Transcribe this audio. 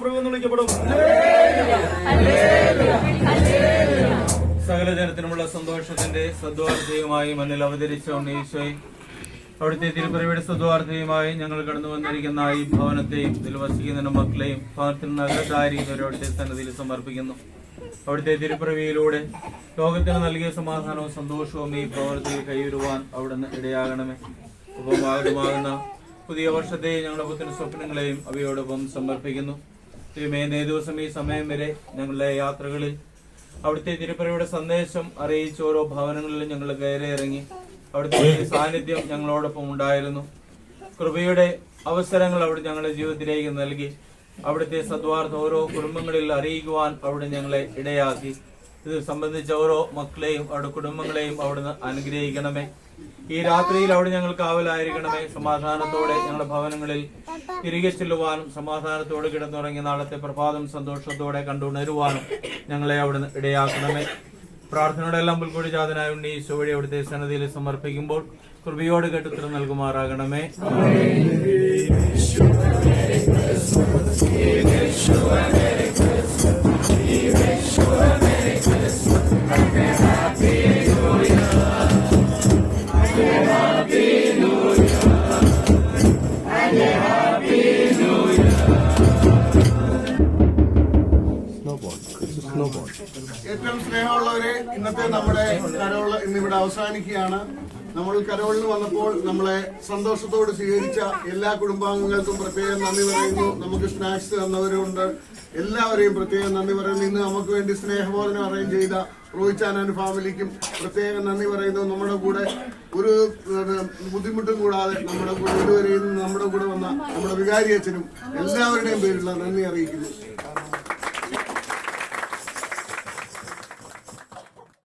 പ്രഭു എന്ന് വിളിക്കപ്പെടും. സകല ജനത്തിനുമുള്ള സന്തോഷത്തിന്റെ സദ്വാർത്തയുമായി മണ്ണിൽ അവതരിച്ച ഈശോയെ, അവിടുത്തെ തിരുപ്പിറവിയുടെ സദ്വാർത്തയുമായി ഞങ്ങൾ കടന്നു വന്നിരിക്കുന്ന ഈ ഭവനത്തെയും ഇതിൽ വസിക്കുന്ന മക്കളെയും ഭവനത്തിൽ നഗരധാരിയും അവിടുത്തെ സന്നിധിയിൽ സമർപ്പിക്കുന്നു. അവിടുത്തെ തിരുപ്പിറവിയിലൂടെ ലോകത്തിന് നൽകിയ സമാധാനവും സന്തോഷവും ഈ ഭവനത്തിൽ കൈവരുവാൻ അവിടുന്ന് ഇടയാകണമേ. ഉപമാകുന്ന പുതിയ വർഷത്തെ ഞങ്ങളുടെ പുത്തൻ സ്വപ്നങ്ങളെയും അവയോടൊപ്പം സമർപ്പിക്കുന്നു. തിരുമേന്നേ ദിവസം ഈ സമയം വരെ ഞങ്ങളുടെ യാത്രകളിൽ അവിടുത്തെ തിരുപ്പിറവിയുടെ സന്ദേശം അറിയിച്ച ഓരോ ഭവനങ്ങളിലും ഞങ്ങൾ കയറിയിറങ്ങി. അവിടുത്തെ സാന്നിധ്യം ഞങ്ങളോടൊപ്പം ഉണ്ടായിരുന്നു. കൃപയുടെ അവസരങ്ങൾ അവിടെ ഞങ്ങളുടെ ജീവിതത്തിലേക്ക് നൽകി. അവിടുത്തെ സദ്വാർത്ത ഓരോ കുടുംബങ്ങളിൽ അറിയിക്കുവാൻ അവിടെ ഞങ്ങളെ ഇടയാക്കി. ഇത് സംബന്ധിച്ച ഓരോ മക്കളെയും അവരുടെ കുടുംബങ്ങളെയും അവിടുന്ന് അനുഗ്രഹിക്കണമേ. ഈ രാത്രിയിൽ അവിടെ ഞങ്ങൾ കാവലായിരിക്കണമേ. സമാധാനത്തോടെ ഞങ്ങളുടെ ഭവനങ്ങളിൽ തിരികെ ചെല്ലുവാനും സമാധാനത്തോടെ കിടന്നുറങ്ങി നാളത്തെ പ്രഭാതം സന്തോഷത്തോടെ കണ്ടുണരുവാനും ഞങ്ങളെ അവിടുന്ന് ഇടയാക്കണമേ. പ്രാർത്ഥനയോടെ എല്ലാം പുൽക്കൂടി ജാതനായ ഉണ്ണി ഈശോ വഴി അവിടുത്തെ സന്നിധിയിൽ സമർപ്പിക്കുമ്പോൾ കൃപയോട് കേട്ട് ഉത്തരം നൽകുമാറാകണമേ. ഏറ്റവും സ്നേഹമുള്ളവരെ, ഇന്നത്തെ നമ്മുടെ കരോൾ ഇന്നിവിടെ അവസാനിക്കുകയാണ്. നമ്മൾ കരോളിന് വന്നപ്പോൾ നമ്മളെ സന്തോഷത്തോട് സ്വീകരിച്ച എല്ലാ കുടുംബാംഗങ്ങൾക്കും പ്രത്യേകം നന്ദി പറയുന്നു. നമുക്ക് സ്നാക്സ് തന്നവരുണ്ട്, എല്ലാവരെയും പ്രത്യേകം നന്ദി പറയുന്നു. ഇന്ന് നമുക്ക് വേണ്ടി സ്നേഹഭോജനം അറേഞ്ച് ചെയ്ത റോഹിച്ചാനൻ ഫാമിലിക്കും പ്രത്യേകം നന്ദി പറയുന്നു. നമ്മുടെ കൂടെ ഒരു ബുദ്ധിമുട്ടും കൂടാതെ നമ്മുടെ കൂടെ ഇതുവരെയും നമ്മുടെ കൂടെ വന്ന നമ്മുടെ വികാരി അച്ഛനും എല്ലാവരുടെയും പേരിലുള്ള നന്ദി അറിയിക്കുന്നു.